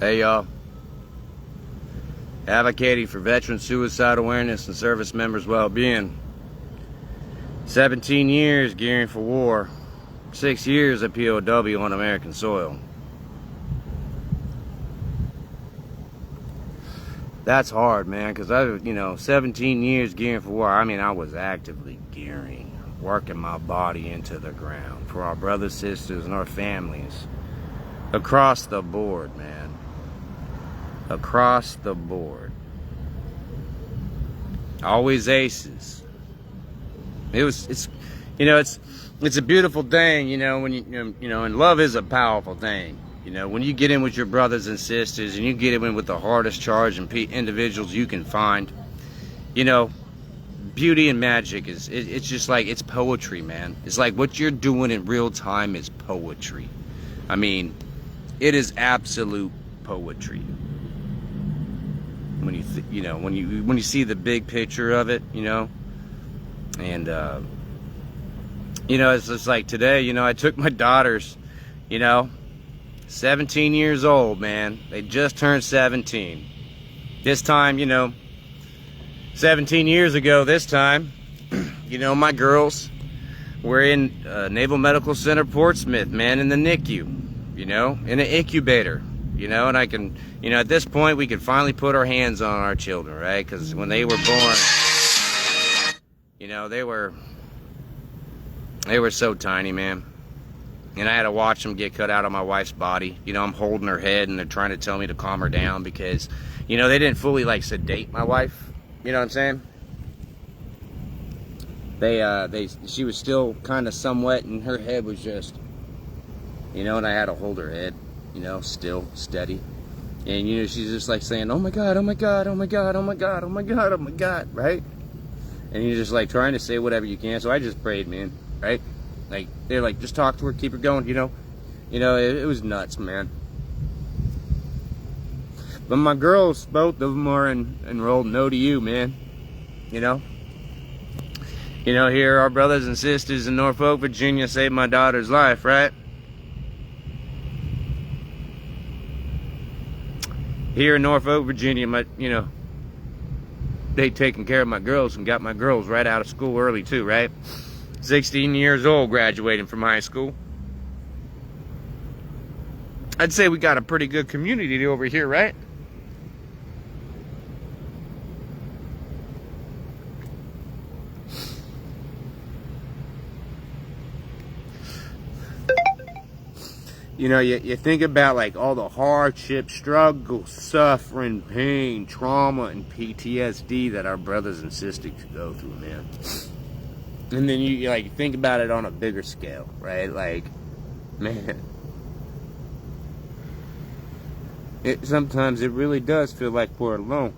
Hey y'all, advocating for veteran suicide awareness and service members' well-being. 17 years gearing for war, 6 years a POW on American soil. That's hard, man, because 17 years gearing for war. I mean, I was actively gearing, working my body into the ground for our brothers, sisters, and our families across the board, man. Across the board. Always aces. It's a beautiful thing, when and love is a powerful thing. When you get in with your brothers and sisters and you get in with the hardest charging individuals you can find, beauty and magic it's just like, it's poetry, man. It's like what you're doing in real time is poetry. I mean, it is absolute poetry. When you see the big picture of it, and it's just like today, I took my daughters, 17 years old, man. They just turned 17. This time, 17 years ago this time, my girls were in Naval Medical Center Portsmouth, man, in the NICU, in an incubator. And I can, at this point, we could finally put our hands on our children, right? Because when they were born, they were so tiny, man. And I had to watch them get cut out of my wife's body. I'm holding her head, and they're trying to tell me to calm her down because, they didn't fully, sedate my wife. You know what I'm saying? She was still kind of somewhat, and her head was just, and I had to hold her head. Still steady. And, she's just like saying, oh my God, oh my God, oh my God, oh my God, oh my God, oh my God, right? And you're just like trying to say whatever you can. So I just prayed, man, right? Like, they're like, just talk to her, keep her going, it was nuts, man. But my girls, both of them are enrolled in ODU, man. Here our brothers and sisters in Norfolk, Virginia saved my daughter's life, right? Here in Norfolk, Virginia, they taking care of my girls and got my girls right out of school early too, right? 16 years old, graduating from high school. I'd say we got a pretty good community over here, right? You think about like all the hardship, struggle, suffering, pain, trauma, and PTSD that our brothers and sisters go through, man. And then you like think about it on a bigger scale, right? Like, man, sometimes it really does feel like we're alone.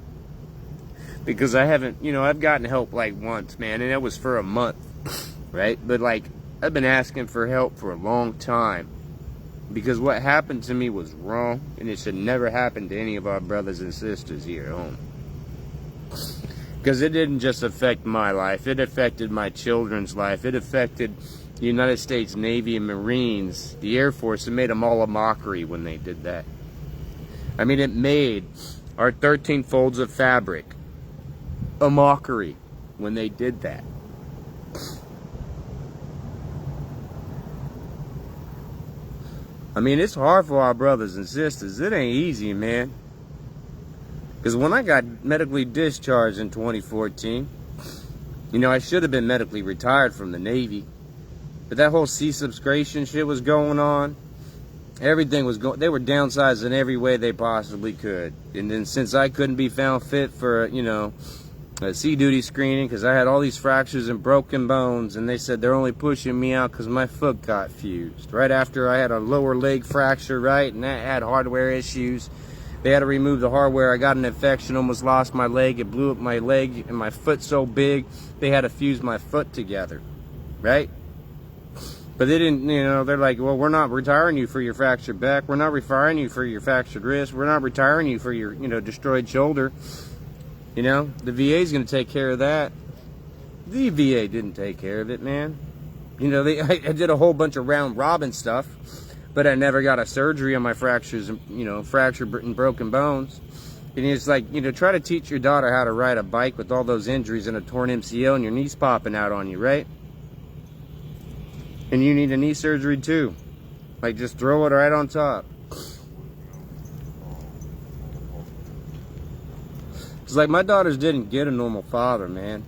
Because I haven't, I've gotten help like once, man, and that was for a month, right? But like, I've been asking for help for a long time. Because what happened to me was wrong, and it should never happen to any of our brothers and sisters here at home. Because it didn't just affect my life, it affected my children's life. It affected the United States Navy and Marines, the Air Force. It made them all a mockery when they did that. I mean, it made our 13 folds of fabric a mockery when they did that. I mean, it's hard for our brothers and sisters. It ain't easy, man. Because when I got medically discharged in 2014, I should have been medically retired from the Navy. But that whole C-subscription shit was going on. Everything was going... They were downsized in every way they possibly could. And then since I couldn't be found fit for, a sea duty screening, because I had all these fractures and broken bones, and they said they're only pushing me out because my foot got fused. Right after I had a lower leg fracture, right, and I had hardware issues. They had to remove the hardware. I got an infection, almost lost my leg. It blew up my leg and my foot so big, they had to fuse my foot together, right? But they didn't, they're like, well, we're not retiring you for your fractured back. We're not retiring you for your fractured wrist. We're not retiring you for your, destroyed shoulder. The VA's going to take care of that. The VA didn't take care of it, man. I did a whole bunch of round robin stuff but I never got a surgery on my fractures, you know, fractured and broken bones. And it's like, you know, try to teach your daughter how to ride a bike with all those injuries and a torn MCL and your knees popping out on you, right? And you need a knee surgery too. Like, just throw it right on top. It's like my daughters didn't get a normal father, man.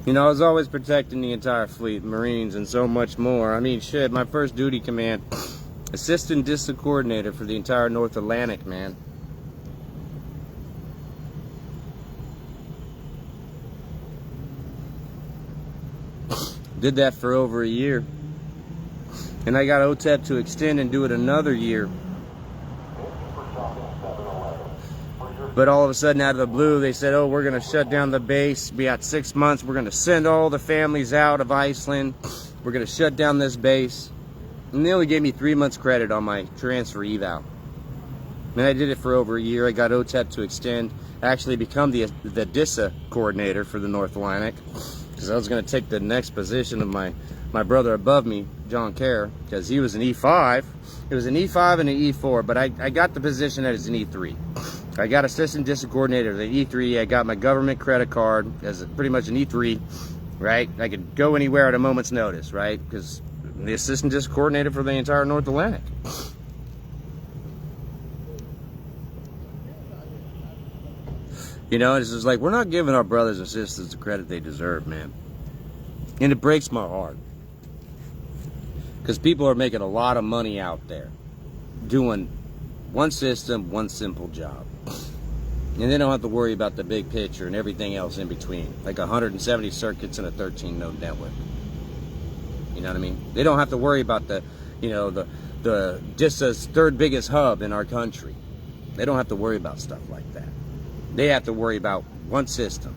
You know, I was always protecting the entire fleet, Marines, and so much more. I mean, shit, my first duty command, assistant discipline coordinator for the entire North Atlantic, man. Did that for over a year. And I got OTEP to extend and do it another year. But all of a sudden, out of the blue, they said, oh, we're going to shut down the base. We got 6 months. We're going to send all the families out of Iceland. We're going to shut down this base. And they only gave me 3 months credit on my transfer eval. And I did it for over a year. I got OTEP to extend. I actually become the DISA coordinator for the North Atlantic. Because I was going to take the next position of my brother above me, John Kerr. Because he was an E5. It was an E5 and an E4. But I got the position as an E3. I got assistant district coordinator as an E3. I got my government credit card as pretty much an E3, right? I could go anywhere at a moment's notice, right? Because I'm the assistant district coordinator for the entire North Atlantic. You know, it's just like, we're not giving our brothers and sisters the credit they deserve, man. And it breaks my heart. Because people are making a lot of money out there doing one system, one simple job. And they don't have to worry about the big picture and everything else in between. Like 170 circuits and a 13-node network. You know what I mean? They don't have to worry about the, you know, the DISA's third biggest hub in our country. They don't have to worry about stuff like that. They have to worry about one system.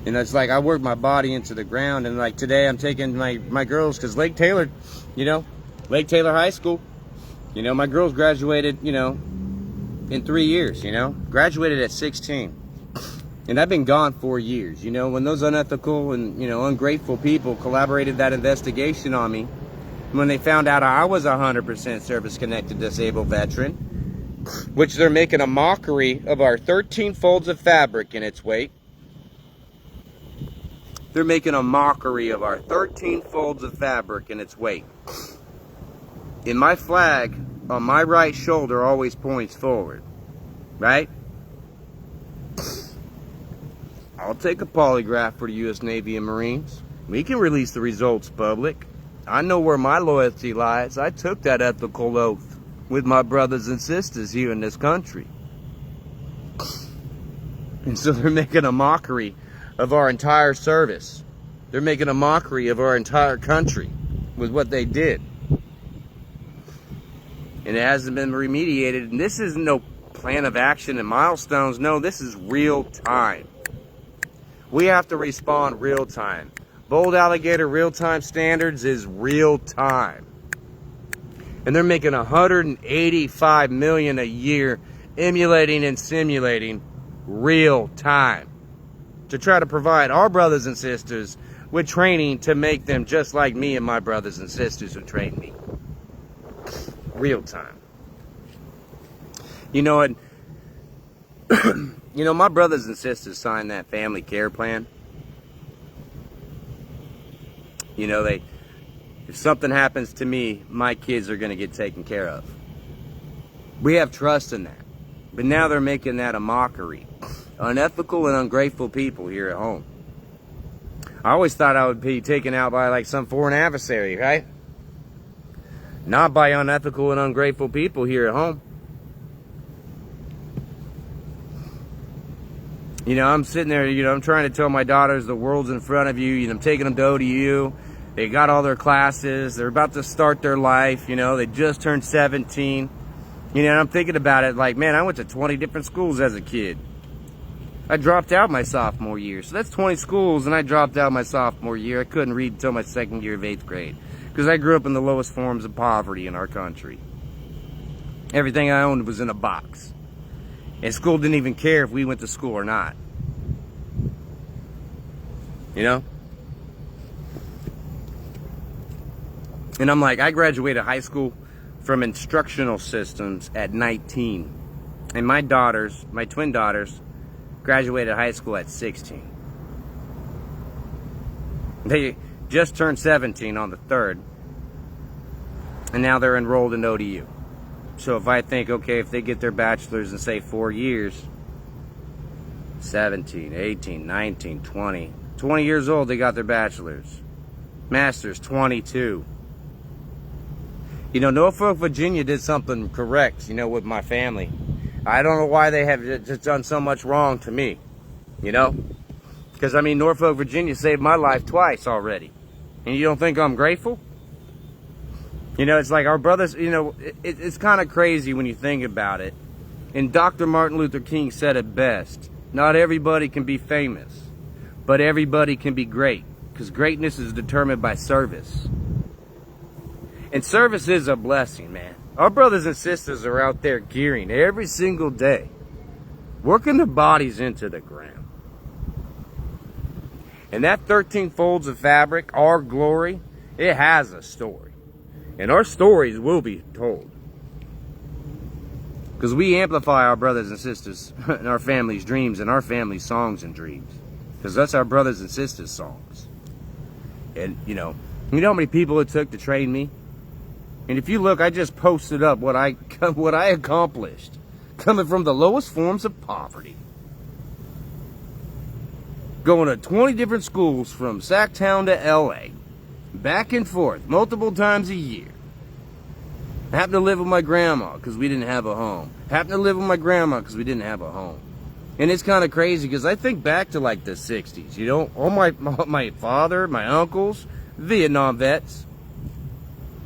And it's like, I work my body into the ground, and like today I'm taking my girls, because Lake Taylor, you know, Lake Taylor High School, you know, my girls graduated, you know, in 3 years, you know, graduated at 16. And I've been gone 4 years, you know, when those unethical and, you know, ungrateful people collaborated that investigation on me, when they found out I was a 100% service-connected disabled veteran, which they're making a mockery of our 13 folds of fabric in its weight. They're making a mockery of our 13 folds of fabric in its weight. And my flag on my right shoulder always points forward, right? I'll take a polygraph for the U.S. Navy and Marines. We can release the results public. I know where my loyalty lies. I took that ethical oath with my brothers and sisters here in this country. And so they're making a mockery of our entire service. They're making a mockery of our entire country with what they did. And it hasn't been remediated. And this isn't no plan of action and milestones. No, this is real time. We have to respond real time. Bold Alligator real-time standards is real time. And they're making $185 million a year emulating and simulating real time to try to provide our brothers and sisters with training to make them just like me and my brothers and sisters who trained me. Real time. You know, and you know, my brothers and sisters signed that family care plan. You know, if something happens to me, my kids are going to get taken care of. We have trust in that. But now they're making that a mockery. Unethical and ungrateful people here at home. I always thought I would be taken out by like some foreign adversary, right? Not by unethical and ungrateful people here at home. You know, I'm sitting there, you know, I'm trying to tell my daughters the world's in front of you. You know, I'm taking them to ODU. They got all their classes. They're about to start their life. You know, they just turned 17. You know, and I'm thinking about it like, man, I went to 20 different schools as a kid. I dropped out my sophomore year. So that's 20 schools, and I dropped out my sophomore year. I couldn't read until my second year of 8th grade. Because I grew up in the lowest forms of poverty in our country. Everything I owned was in a box. And school didn't even care if we went to school or not. You know? And I'm like, I graduated high school from instructional systems at 19. And my daughters, my twin daughters, graduated high school at 16. They just turned 17 on the 3rd. And now they're enrolled in ODU. So if I think, okay, if they get their bachelor's in, say, 4 years, 17, 18, 19, 20. 20 years old, they got their bachelor's. Master's, 22. You know, Norfolk, Virginia did something correct, you know, with my family. I don't know why they have just done so much wrong to me, you know? Because, I mean, Norfolk, Virginia saved my life twice already. And you don't think I'm grateful? You know, it's like our brothers, you know, it's kind of crazy when you think about it. And Dr. Martin Luther King said it best. Not everybody can be famous, but everybody can be great. Because greatness is determined by service. And service is a blessing, man. Our brothers and sisters are out there gearing every single day, working their bodies into the ground. And that 13 folds of fabric, our glory, it has a story. And our stories will be told. Because we amplify our brothers and sisters and our family's dreams and our family's songs and dreams. Because that's our brothers and sisters' songs. And, you know how many people it took to train me? And if you look, I just posted up what I accomplished. Coming from the lowest forms of poverty. Going to 20 different schools from Sacktown to LA. Back and forth, multiple times a year. I happened to live with my grandma because we didn't have a home. Happened to live with my grandma because we didn't have a home. And it's kind of crazy because I think back to like the 60s, you know, all my father, my uncles, Vietnam vets,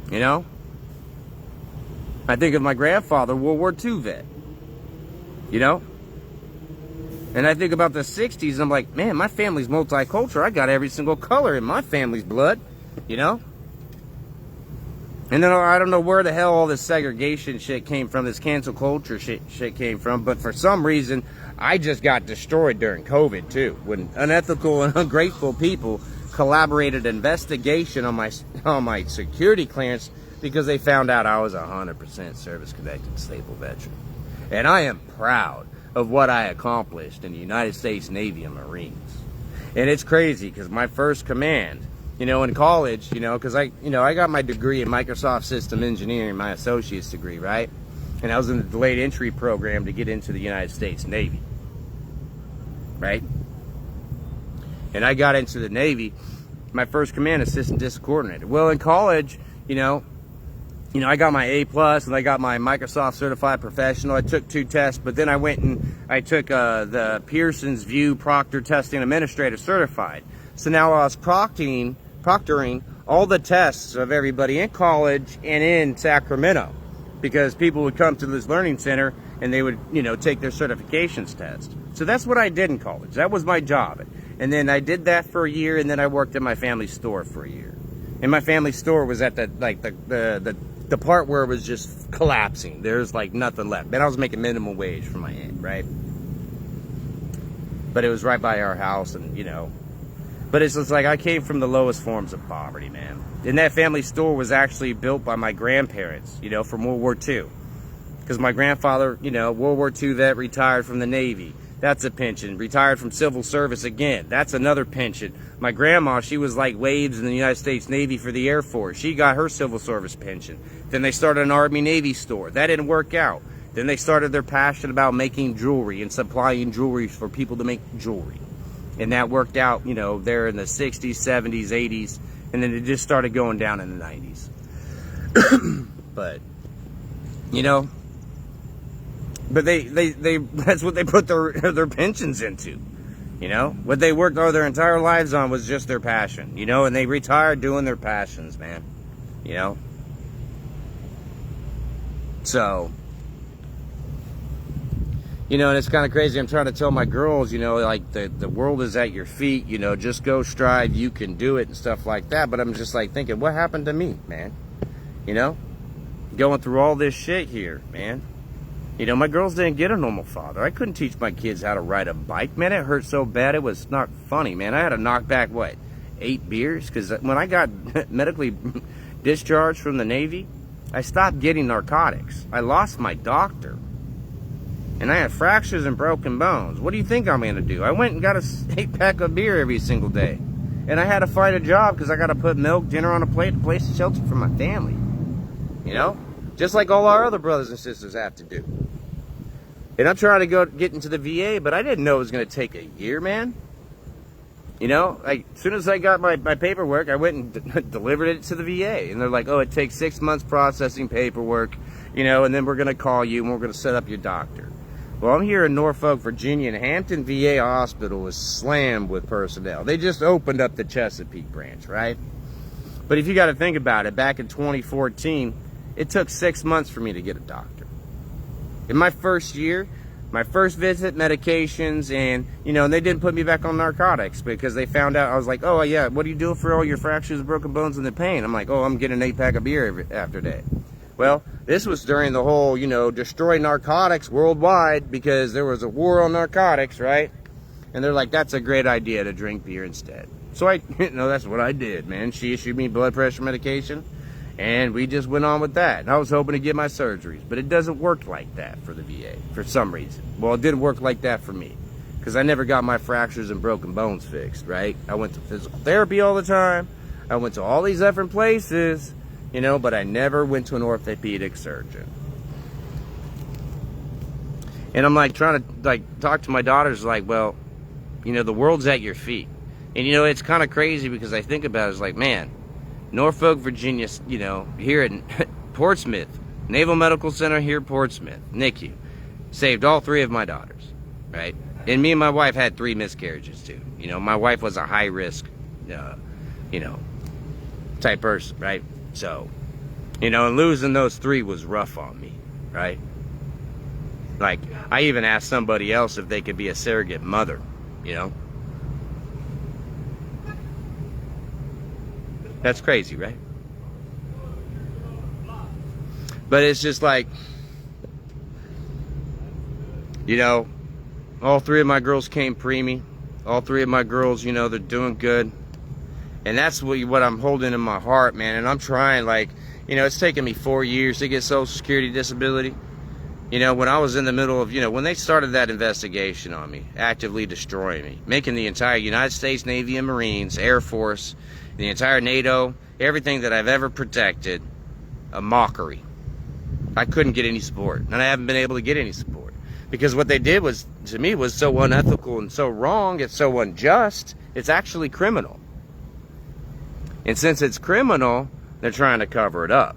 you know. I think of my grandfather, World War II vet, you know. And I think about the 60s and I'm like, man, my family's multicultural. I got every single color in my family's blood, you know. And then I don't know where the hell all this segregation shit came from, this cancel culture shit came from, but for some reason, I just got destroyed during COVID too, when unethical and ungrateful people collaborated investigation on my security clearance because they found out I was a 100% service-connected stable veteran. And I am proud of what I accomplished in the United States Navy and Marines. And it's crazy because my first command, you know, in college, you know, because I got my degree in Microsoft System Engineering, my associate's degree, right? And I was in the delayed entry program to get into the United States Navy, right? And I got into the Navy, my first command, assistant disc coordinator. Well, in college, you know, I got my A+ and I got my Microsoft Certified Professional. I took 2 tests, but then I went and I took the Pearson's View Proctor Testing Administrator Certified. So now I was proctoring all the tests of everybody in college and in Sacramento, because people would come to this learning center and they would, you know, take their certifications test. So that's what I did in college. That was my job. And then I did that for a year, and then I worked at my family store for a year. And my family store was at the part where it was just collapsing. There's like nothing left. Man, I was making minimum wage for my aunt, right? But it was right by our house, and you know. But it's just like I came from the lowest forms of poverty, man. And that family store was actually built by my grandparents, you know, from World War II. Because my grandfather, you know, World War II vet, retired from the Navy. That's a pension. Retired from civil service again. That's another pension. My grandma, she was like waves in the United States Navy for the Air Force. She got her civil service pension. Then they started an Army-Navy store. That didn't work out. Then they started their passion about making jewelry and supplying jewelry for people to make jewelry. And that worked out, you know, there in the 60s, 70s, 80s. And then it just started going down in the 90s. But, you know, but they that's what they put their pensions into. You know, what they worked all their entire lives on was just their passion, you know, and they retired doing their passions, man, you know. So, you know, and it's kind of crazy. I'm trying to tell my girls, you know, like the world is at your feet, you know, just go strive, you can do it and stuff like that. But I'm just like thinking, what happened to me, man? You know, going through all this shit here, man. You know, my girls didn't get a normal father. I couldn't teach my kids how to ride a bike. Man, it hurt so bad, it was not funny, man. I had to knock back, what, 8 beers? Because when I got medically discharged from the Navy, I stopped getting narcotics. I lost my doctor. And I had fractures and broken bones. What do you think I'm going to do? I went and got a 8-pack of beer every single day. And I had to find a job because I got to put milk, dinner on a plate, a place of shelter for my family. You know? Just like all our other brothers and sisters have to do. And I'm trying to get into the VA, but I didn't know it was going to take a year, man. You know, like, as soon as I got my paperwork, I went and delivered it to the VA. And they're like, oh, it takes 6 months processing paperwork, you know, and then we're going to call you and we're going to set up your doctor. Well, I'm here in Norfolk, Virginia, and Hampton VA Hospital is slammed with personnel. They just opened up the Chesapeake branch, right? But if you got to think about it, back in 2014, it took 6 months for me to get a doctor. In my first year, my first visit, medications, and, you know, and they didn't put me back on narcotics because they found out, I was like, oh, yeah, what do you do for all your fractures, broken bones, and the pain? I'm like, oh, I'm getting an 8-pack of beer after day. Well, this was during the whole, you know, destroy narcotics worldwide because there was a war on narcotics, right? And they're like, that's a great idea to drink beer instead. So that's what I did, man. She issued me blood pressure medication, and we just went on with that. And I was hoping to get my surgeries, but it doesn't work like that for the VA for some reason. Well, it didn't work like that for me because I never got my fractures and broken bones fixed, right? I went to physical therapy all the time. I went to all these different places. You know, but I never went to an orthopedic surgeon. And I'm like trying to like talk to my daughters like, well, you know, the world's at your feet. And you know, it's kind of crazy because I think about it, it's like, man, Norfolk, Virginia, you know, here in Portsmouth, Naval Medical Center here, Portsmouth, NICU, saved all 3 of my daughters, right? And me and my wife had 3 miscarriages too. You know, my wife was a high risk, you know, type person, right? So, you know, and losing those 3 was rough on me, right? Like, I even asked somebody else if they could be a surrogate mother, you know? That's crazy, right? But it's just like, you know, all 3 of my girls came preemie. All 3 of my girls, you know, they're doing good. And that's what I'm holding in my heart, man. And I'm trying, like, you know, it's taken me 4 years to get Social Security disability. You know, when I was in the middle of, you know, when they started that investigation on me, actively destroying me, making the entire United States Navy and Marines, Air Force, the entire NATO, everything that I've ever protected, a mockery. I couldn't get any support. And I haven't been able to get any support. Because what they did was, to me, was so unethical and so wrong, it's so unjust, it's actually criminal. And since it's criminal, they're trying to cover it up.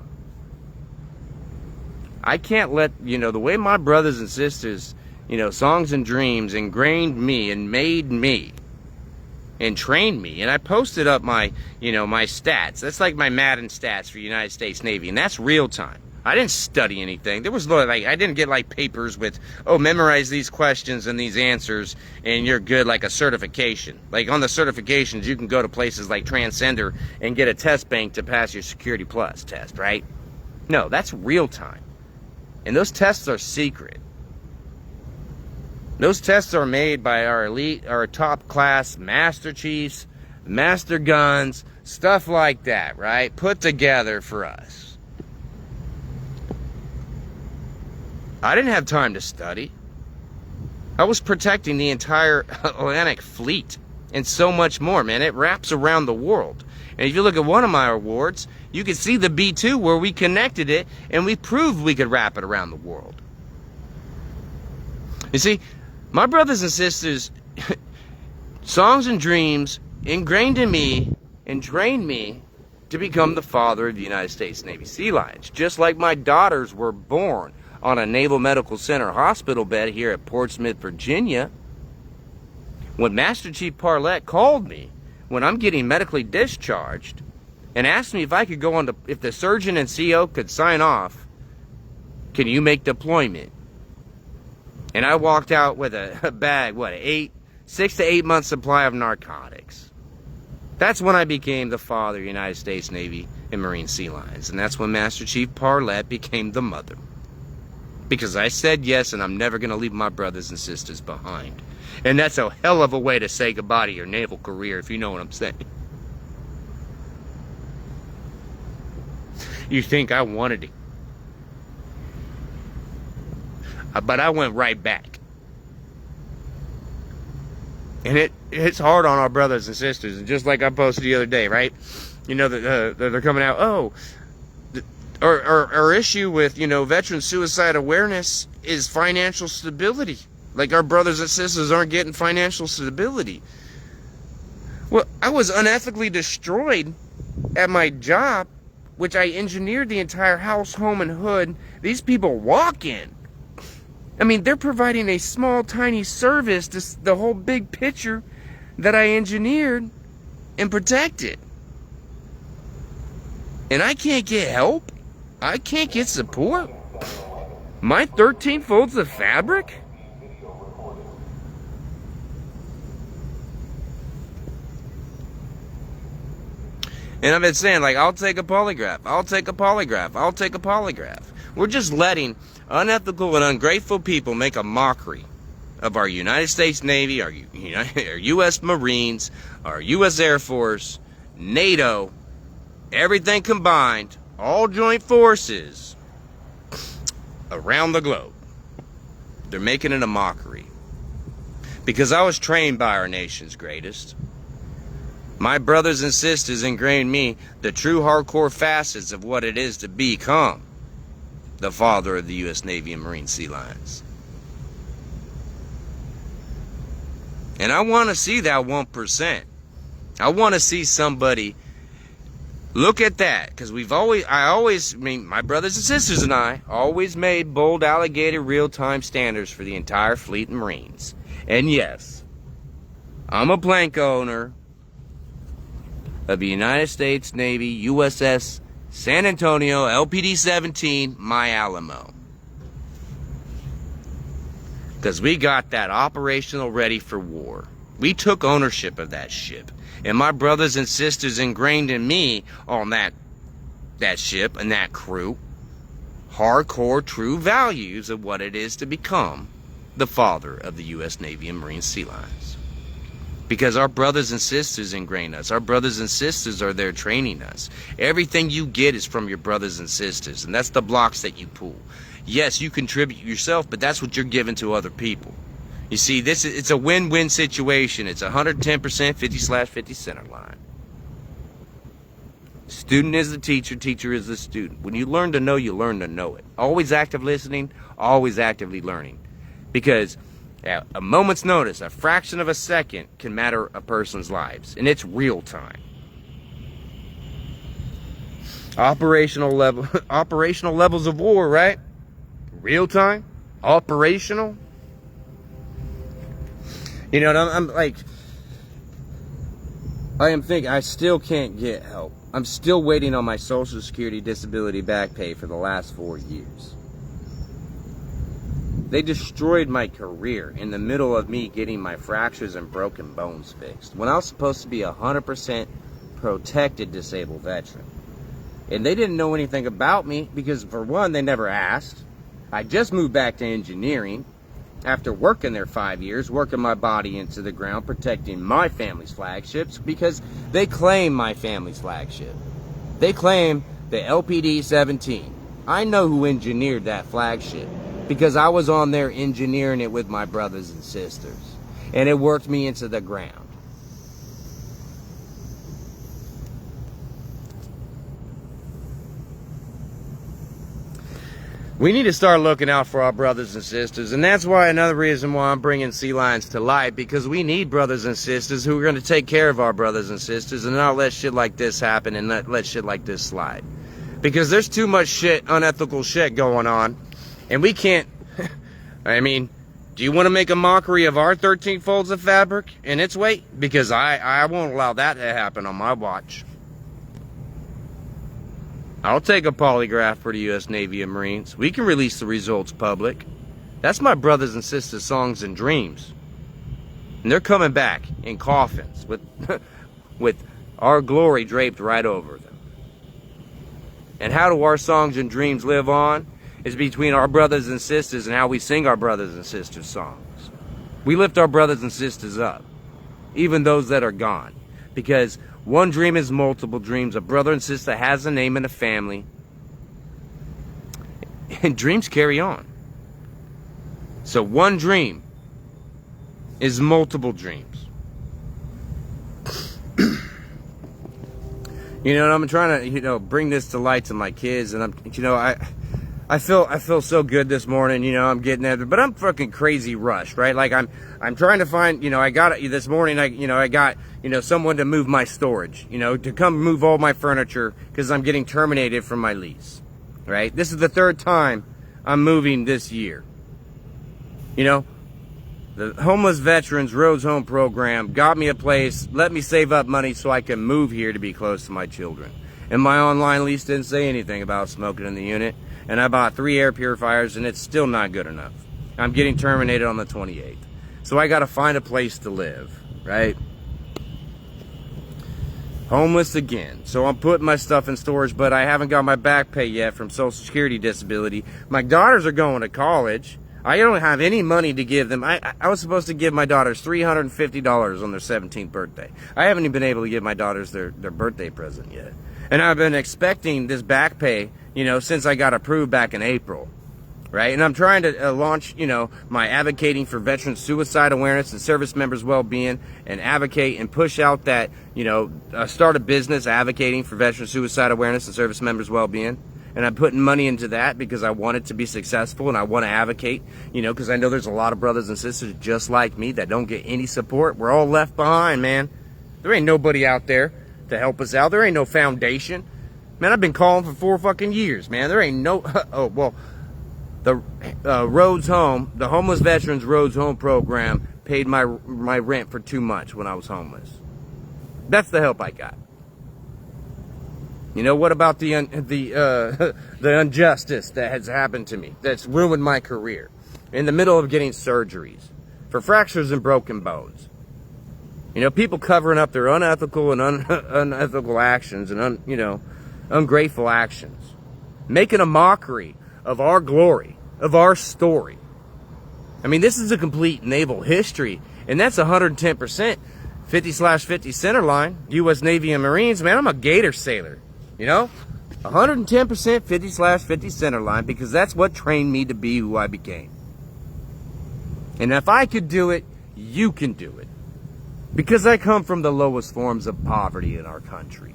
I can't let, you know, the way my brothers and sisters, you know, Songs and Dreams ingrained me and made me and trained me. And I posted up my, you know, my stats. That's like my Madden stats for United States Navy. And that's real time. I didn't study anything. There was no, like, I didn't get like papers with, oh, memorize these questions and these answers and you're good, like a certification. Like on the certifications, you can go to places like Transcender and get a test bank to pass your Security Plus test, right? No, that's real time. And those tests are secret. Those tests are made by our elite, our top class master chiefs, master guns, stuff like that, right? Put together for us. I didn't have time to study. I was protecting the entire Atlantic fleet and so much more, man. It wraps around the world. And if you look at one of my awards, you can see the B2 where we connected it and we proved we could wrap it around the world. You see, my brothers and sisters, Songs and Dreams ingrained in me and trained me to become the father of the United States Navy SEALIONS. Just like my daughters were born on a Naval Medical Center hospital bed here at Portsmouth, Virginia. When Master Chief Parlett called me when I'm getting medically discharged and asked me if I could go on to, if the surgeon and CO could sign off, can you make deployment? And I walked out with a bag, 6 to 8 months supply of narcotics. That's when I became the father of the United States Navy and Marine SEALIONS. And that's when Master Chief Parlett became the mother. Because I said yes, and I'm never going to leave my brothers and sisters behind. And that's a hell of a way to say goodbye to your naval career, if you know what I'm saying. You think I wanted it. But I went right back. And it's hard on our brothers and sisters. And just like I posted the other day, right? You know, they're coming out, oh, our issue with, you know, veteran suicide awareness is financial stability. Like our brothers and sisters aren't getting financial stability. Well, I was unethically destroyed at my job, which I engineered the entire house, home, and hood. These people walk in. I mean, they're providing a small, tiny service to the whole big picture that I engineered and protected. And I can't get help. I can't get support. My 13 folds of fabric? And I've been saying, like, I'll take a polygraph. I'll take a polygraph. I'll take a polygraph. We're just letting unethical and ungrateful people make a mockery of our United States Navy, our U.S. Marines, our U.S. Air Force, NATO, everything combined, all joint forces around the globe. They're making it a mockery. Because I was trained by our nation's greatest. My brothers and sisters ingrained me the true hardcore facets of what it is to become the father of the U.S. Navy and Marine Sea Lions. And I want to see that 1%. I want to see somebody look at that, because my brothers and sisters and I always made bold alligator real-time standards for the entire fleet and Marines. And yes, I'm a plank owner of the United States Navy USS San Antonio LPD-17 My Alamo. Because we got that operational ready for war. We took ownership of that ship. And my brothers and sisters ingrained in me on that ship and that crew hardcore true values of what it is to become the father of the U.S. Navy and Marine Sea Lions. Because our brothers and sisters ingrain us. Our brothers and sisters are there training us. Everything you get is from your brothers and sisters. And that's the blocks that you pull. Yes, you contribute yourself, but that's what you're giving to other people. You see, it's a win-win situation. It's 110% 50/50 center line. Student is the teacher, teacher is the student. When you learn to know, you learn to know it. Always active listening, always actively learning. Because at a moment's notice, a fraction of a second can matter a person's lives. And it's real time. Operational levels of war, right? Real time? Operational? You know, I'm like, I am thinking, I still can't get help. I'm still waiting on my Social Security disability back pay for the last 4 years. They destroyed my career in the middle of me getting my fractures and broken bones fixed, when I was supposed to be a 100% protected disabled veteran. And they didn't know anything about me because, for one, they never asked. I just moved back to engineering after working there 5 years, working my body into the ground, protecting my family's flagships, because they claim my family's flagship. They claim the LPD-17. I know who engineered that flagship, because I was on there engineering it with my brothers and sisters. And it worked me into the ground. We need to start looking out for our brothers and sisters, and that's why another reason why I'm bringing Sea Lions to light, because we need brothers and sisters who are going to take care of our brothers and sisters and not let shit like this happen and let shit like this slide. Because there's too much shit, unethical shit going on, and we can't, I mean, do you want to make a mockery of our 13 folds of fabric and its weight? Because I won't allow that to happen on my watch. I'll take a polygraph for the U.S. Navy and Marines. We can release the results public. That's my brothers and sisters' songs and dreams. And they're coming back in coffins with, with our glory draped right over them. And how do our songs and dreams live on? It's between our brothers and sisters and how we sing our brothers and sisters' songs. We lift our brothers and sisters up, even those that are gone. Because one dream is multiple dreams. A brother and sister has a name and a family. And dreams carry on. So one dream is multiple dreams. You know, and I'm trying to, bring this to light to my kids, and I feel so good this morning, I'm getting there, but I'm fucking crazy rushed, right? Like I'm trying to find, I got this morning, I got, someone to move my storage, to come move all my furniture because I'm getting terminated from my lease, right? This is the third time I'm moving this year. The Homeless Veterans Roads Home program got me a place, let me save up money so I can move here to be close to my children. And my online lease didn't say anything about smoking in the unit. And I bought 3 air purifiers, and it's still not good enough. I'm getting terminated on the 28th. So I got to find a place to live, right? Homeless again. So I'm putting my stuff in storage, but I haven't got my back pay yet from Social Security disability. My daughters are going to college. I don't have any money to give them. I was supposed to give my daughters $350 on their 17th birthday. I haven't even been able to give my daughters their birthday present yet. And I've been expecting this back pay, since I got approved back in April, right? And I'm trying to launch, my advocating for veteran suicide awareness and service members' well-being, and advocate and push out that, start a business advocating for veteran suicide awareness and service members' well-being. And I'm putting money into that because I want it to be successful, and I want to advocate, because I know there's a lot of brothers and sisters just like me that don't get any support. We're all left behind, man. There ain't nobody out there to help us out. There ain't no foundation. Man, I've been calling for 4 fucking years, man. There ain't no... the Roads Home, the Homeless Veterans Roads Home program paid my rent for 2 months when I was homeless. That's the help I got. What about the injustice that has happened to me, that's ruined my career, in the middle of getting surgeries for fractures and broken bones? People covering up their unethical and unethical actions and ungrateful actions, making a mockery of our glory, of our story. I mean, this is a complete naval history, and that's 110%, 50/50 center line, U.S. Navy and Marines. Man, I'm a Gator sailor. 110% 50/50 center line, because that's what trained me to be who I became. And if I could do it, you can do it. Because I come from the lowest forms of poverty in our country.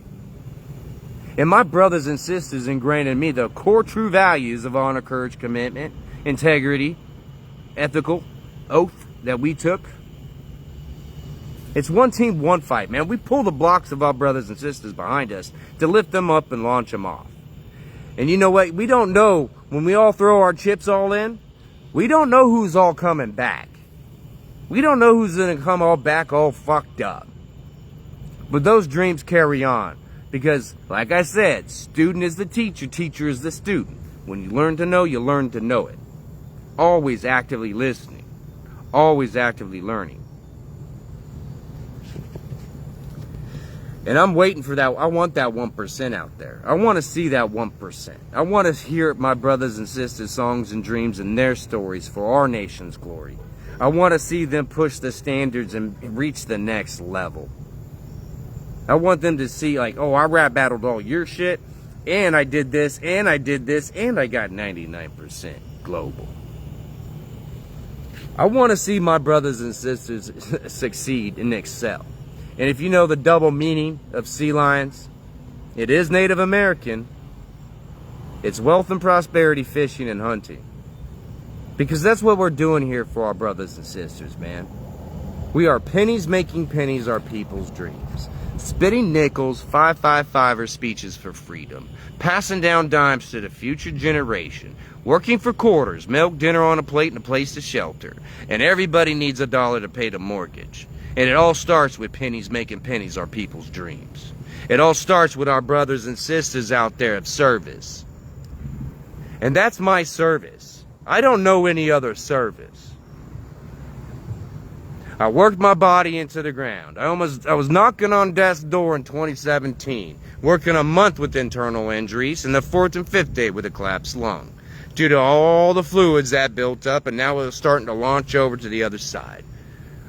And my brothers and sisters ingrained in me the core true values of honor, courage, commitment, integrity, ethical oath that we took. It's one team, one fight, man. We pull the blocks of our brothers and sisters behind us to lift them up and launch them off. And you know what? We don't know, when we all throw our chips all in, we don't know who's all coming back. We don't know who's going to come all back all fucked up. But those dreams carry on. Because, like I said, student is the teacher, teacher is the student. When you learn to know, you learn to know it. Always actively listening. Always actively learning. And I'm waiting for that. I want that 1% out there. I want to see that 1%. I want to hear my brothers and sisters' songs and dreams and their stories for our nation's glory. I want to see them push the standards and reach the next level. I want them to see, like, oh, I rap battled all your shit, and I did this, and I did this, and I got 99% global. I want to see my brothers and sisters succeed and excel. And if you know the double meaning of SEALIONS, it is Native American. It's wealth and prosperity, fishing and hunting. Because that's what we're doing here for our brothers and sisters, man. We are pennies making pennies our people's dreams. Spitting nickels, 555er speeches for freedom. Passing down dimes to the future generation. Working for quarters, milk, dinner on a plate, and a place to shelter. And everybody needs $1 to pay the mortgage. And it all starts with pennies making pennies our people's dreams. It all starts with our brothers and sisters out there of service. And that's my service. I don't know any other service. I worked my body into the ground. I was knocking on death's door in 2017, working a month with internal injuries and the 4th and 5th day with a collapsed lung, due to all the fluids that built up, and now it was starting to launch over to the other side.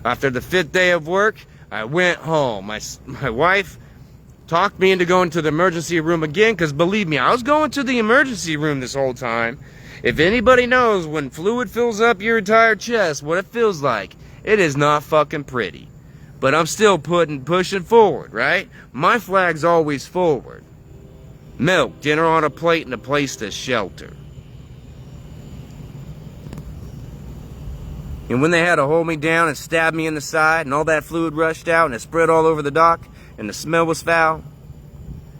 After the 5th day of work, I went home. My wife talked me into going to the emergency room again, because believe me, I was going to the emergency room this whole time, If anybody knows when fluid fills up your entire chest, what it feels like, it is not fucking pretty. But I'm still pushing forward, right? My flag's always forward. Milk, dinner on a plate, and a place to shelter. And when they had to hold me down and stab me in the side, and all that fluid rushed out, and it spread all over the dock, and the smell was foul,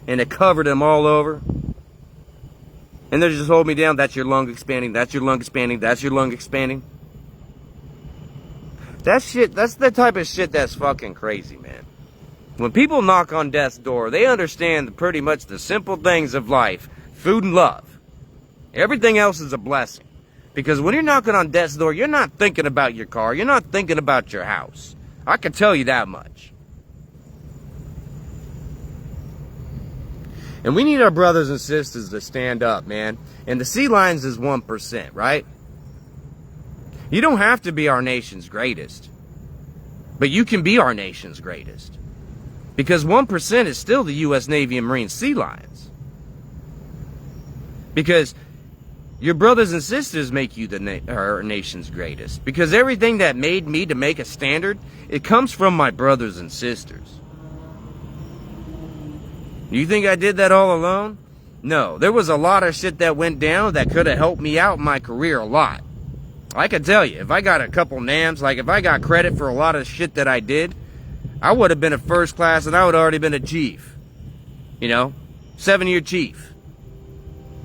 and it covered them all over, and they just hold me down, that's your lung expanding, that's your lung expanding, that's your lung expanding. That shit, that's the type of shit that's fucking crazy, man. When people knock on death's door, they understand pretty much the simple things of life, food and love. Everything else is a blessing. Because when you're knocking on death's door, you're not thinking about your car. You're not thinking about your house. I can tell you that much. And we need our brothers and sisters to stand up, man. And the SEALIONS is 1%, right? You don't have to be our nation's greatest. But you can be our nation's greatest. Because 1% is still the U.S. Navy and Marine SEALIONS. Because your brothers and sisters make you our nation's greatest. Because everything that made me to make a standard, it comes from my brothers and sisters. You think I did that all alone? No, there was a lot of shit that went down that could have helped me out in my career a lot. I can tell you, if I got a couple NAMs, like if I got credit for a lot of shit that I did, I would have been a first class and I would have already been a chief. You know, 7-year chief.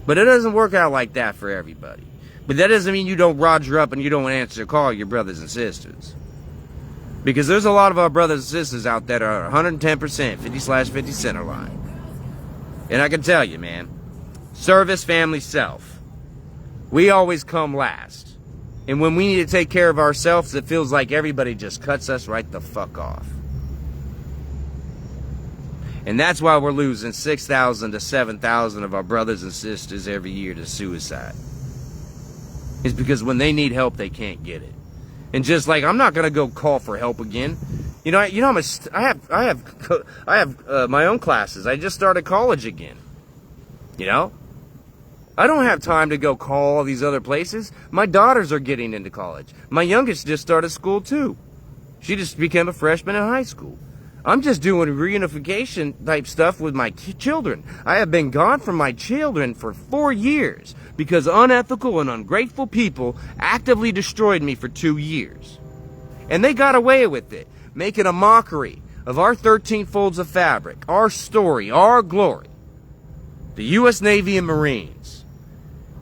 But it doesn't work out like that for everybody. But that doesn't mean you don't Roger up and you don't answer the call, your brothers and sisters. Because there's a lot of our brothers and sisters out there that are 110%, 50/50 center line. And I can tell you, man, service, family, self. We always come last. And when we need to take care of ourselves, it feels like everybody just cuts us right the fuck off. And that's why we're losing 6,000 to 7,000 of our brothers and sisters every year to suicide. It's because when they need help, they can't get it. And just like I'm not gonna go call for help again. I have my own classes. I just started college again. You know, I don't have time to go call all these other places. My daughters are getting into college. My youngest just started school too. She just became a freshman in high school. I'm just doing reunification type stuff with my children. I have been gone from my children for 4 years because unethical and ungrateful people actively destroyed me for 2 years. And they got away with it, making a mockery of our 13 folds of fabric, our story, our glory. The U.S. Navy and Marines.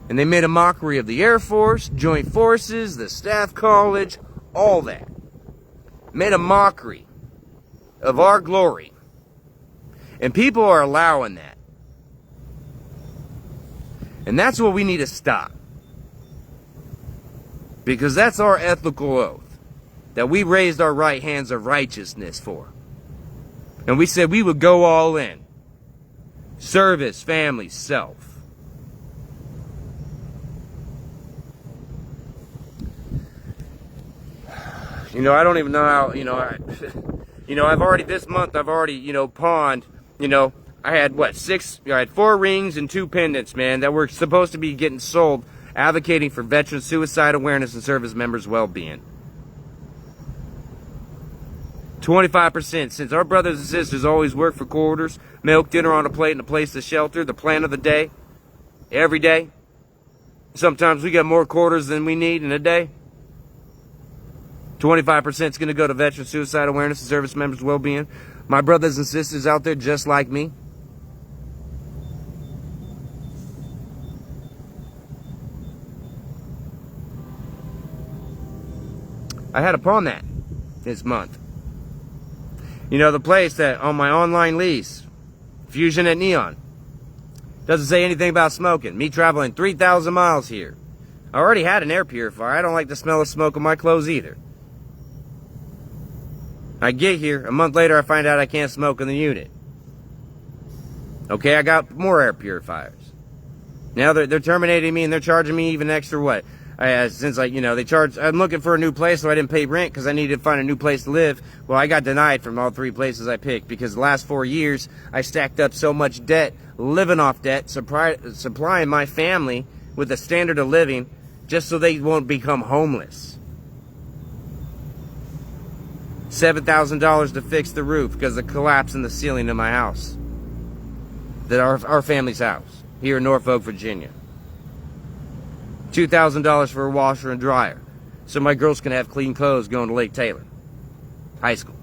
And they made a mockery of the Air Force, Joint Forces, the Staff College, all that. Made a mockery of our glory. And people are allowing that. And that's what we need to stop. Because that's our ethical oath that we raised our right hands of righteousness for. And we said we would go all in. Service, family, self. I don't even know how, I've already, this month, I've already, pawned, I had 4 rings and 2 pendants, man, that were supposed to be getting sold, advocating for veteran suicide awareness and service members' well-being. 25%, since our brothers and sisters always work for quarters, milk, dinner on a plate, and a place to shelter, the plan of the day, every day. Sometimes we got more quarters than we need in a day. 25% is going to go to veteran suicide awareness and service members' well-being. My brothers and sisters out there just like me. I had to pawn that this month. The place that on my online lease, Fusion at Neon, doesn't say anything about smoking. Me traveling 3,000 miles here. I already had an air purifier. I don't like the smell of smoke on my clothes either. I get here, a month later I find out I can't smoke in the unit. Okay, I got more air purifiers. Now they're terminating me and they're charging me even extra what? They charge, I'm looking for a new place, so I didn't pay rent because I needed to find a new place to live. Well, I got denied from all 3 places I picked because the last 4 years I stacked up so much debt, living off debt, supplying my family with a standard of living just so they won't become homeless. $7,000 to fix the roof because of the collapse in the ceiling of my house. That our family's house here in Norfolk, Virginia. $2,000 for a washer and dryer so my girls can have clean clothes going to Lake Taylor High School.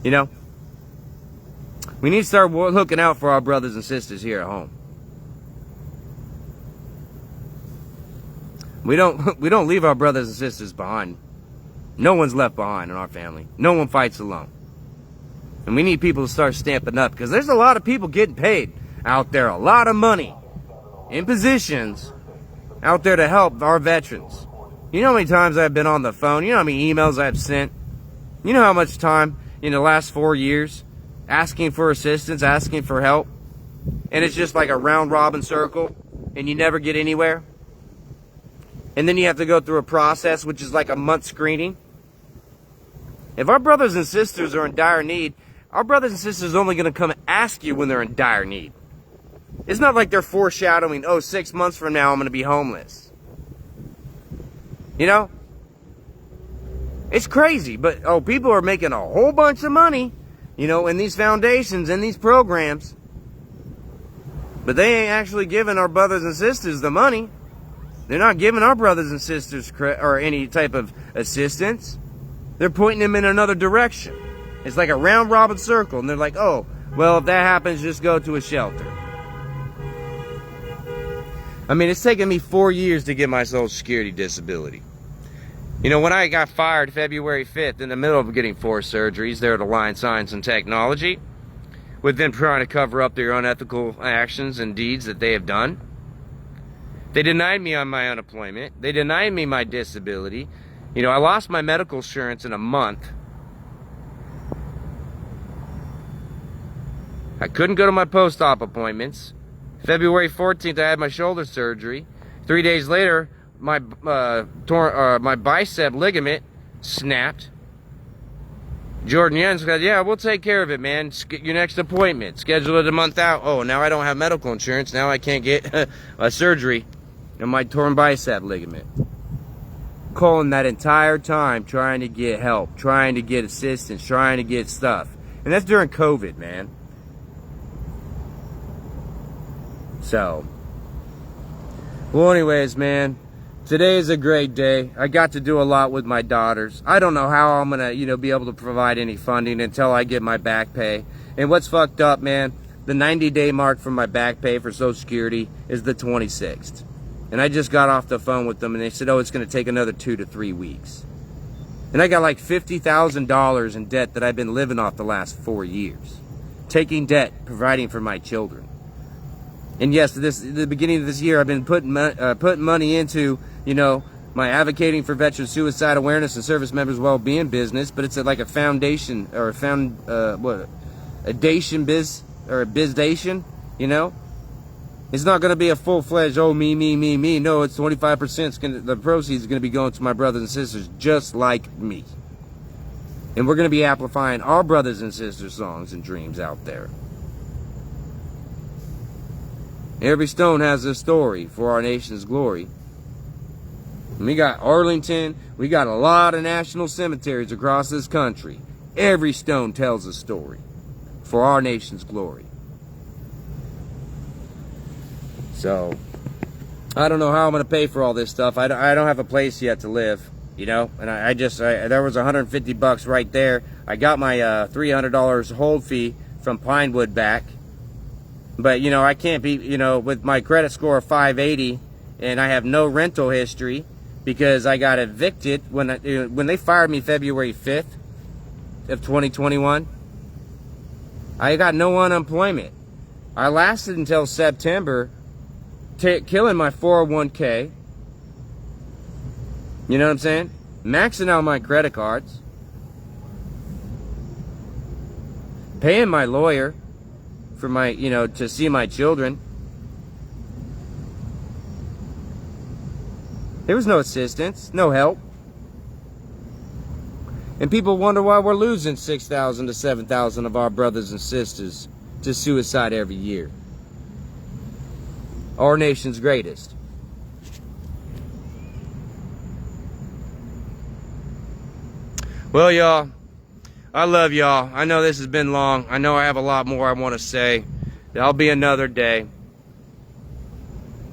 You know, we need to start looking out for our brothers and sisters here at home. We don't leave our brothers and sisters behind. No one's left behind in our family. No one fights alone. And we need people to start stamping up because there's a lot of people getting paid out there, a lot of money in positions out there to help our veterans. You know how many times I've been on the phone? You know how many emails I've sent? You know how much time in the last 4 years asking for assistance, asking for help? And it's just like a round robin circle and you never get anywhere? And then you have to go through a process which is like a month screening. If our brothers and sisters are in dire need, our brothers and sisters are only going to come ask you when they're in dire need. It's not like they're foreshadowing, oh, 6 months from now I'm going to be homeless. You know? It's crazy, but people are making a whole bunch of money, you know, in these foundations, in these programs. But they ain't actually giving our brothers and sisters the money. They're not giving our brothers and sisters or any type of assistance. They're pointing them in another direction. It's like a round robin circle, and they're like, oh, well, if that happens, just go to a shelter. I mean, it's taken me 4 years to get my Social Security disability. You know, when I got fired February 5th in the middle of getting 4 surgeries there at Alliance Science and Technology, with them trying to cover up their unethical actions and deeds that they have done, they denied me on my unemployment. They denied me my disability. You know, I lost my medical insurance in a month. I couldn't go to my post-op appointments. February 14th, I had my shoulder surgery. 3 days later, my bicep ligament snapped. Jordan Jens said, yeah, we'll take care of it, man. Your next appointment. Schedule it a month out. Oh, now I don't have medical insurance. Now I can't get a surgery on my torn bicep ligament. Calling that entire time, trying to get help, trying to get assistance, trying to get stuff. And that's during COVID, man. So, well, anyways, man, today is a great day. I got to do a lot with my daughters. I don't know how I'm gonna, you know, be able to provide any funding until I get my back pay. And what's fucked up, man, the 90-day mark for my back pay for Social Security is the 26th. And I just got off the phone with them and they said, oh, it's gonna take another 2 to 3 weeks. And I got like $50,000 in debt that I've been living off the last 4 years. Taking debt, providing for my children. And yes, the beginning of this year, I've been putting money into, you know, my advocating for veteran suicide awareness and service members' well-being business. But it's like a foundation or a bizdation, you know. It's not going to be a full-fledged, oh, me. No, it's 25%. The proceeds are going to be going to my brothers and sisters just like me. And we're going to be amplifying our brothers and sisters' songs and dreams out there. Every stone has a story for our nation's glory. And we got Arlington. We got a lot of national cemeteries across this country. Every stone tells a story for our nation's glory. So, I don't know how I'm going to pay for all this stuff. I don't have a place yet to live, you know. And there was $150 right there. I got my $300 hold fee from Pinewood back. But, you know, I can't be, you know, with my credit score of 580 and I have no rental history because I got evicted when they fired me February 5th of 2021. I got no unemployment. I lasted until September, killing my 401k. You know what I'm saying? Maxing out my credit cards. Paying my lawyer for my, you know, to see my children. There was no assistance, no help. And people wonder why we're losing 6,000 to 7,000 of our brothers and sisters to suicide every year. our nation's greatest. Well, y'all, I love y'all. I know this has been long. I know I have a lot more I want to say. That'll be another day.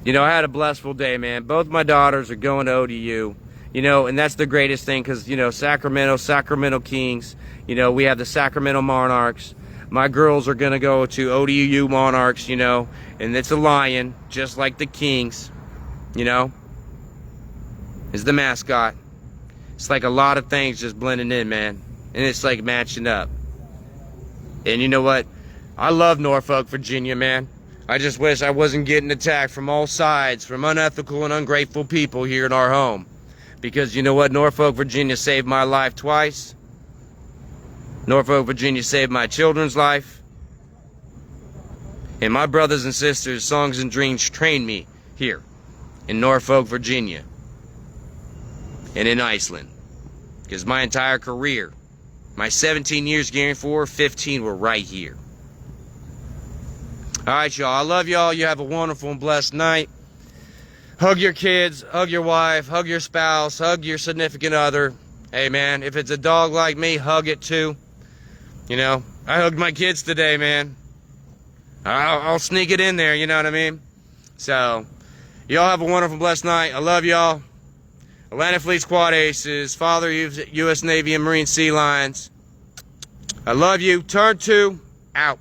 You know, I had a blissful day, man. Both my daughters are going to ODU. You know, and that's the greatest thing because, you know, Sacramento Kings. You know, we have the Sacramento Monarchs. My girls are going to go to ODU Monarchs, you know, and it's a lion, just like the Kings, you know, is the mascot. It's like a lot of things just blending in, man, and it's like matching up. And you know what? I love Norfolk, Virginia, man. I just wish I wasn't getting attacked from all sides, from unethical and ungrateful people here in our home. Because you know what? Norfolk, Virginia saved my life twice. Norfolk, Virginia saved my children's life. And my brothers and sisters, songs and dreams trained me here in Norfolk, Virginia. And in Iceland. Because my entire career, my 17 years gearing for, 15 were right here. Alright, y'all. I love y'all. You have a wonderful and blessed night. Hug your kids, hug your wife, hug your spouse, hug your significant other. Hey, man, if it's a dog like me, hug it too. You know, I hugged my kids today, man. I'll sneak it in there, you know what I mean? So, y'all have a wonderful, blessed night. I love y'all. Atlantic Fleet Squad Aces, Father U.S. Navy and Marine Sea Lions. I love you. Turn 2, out.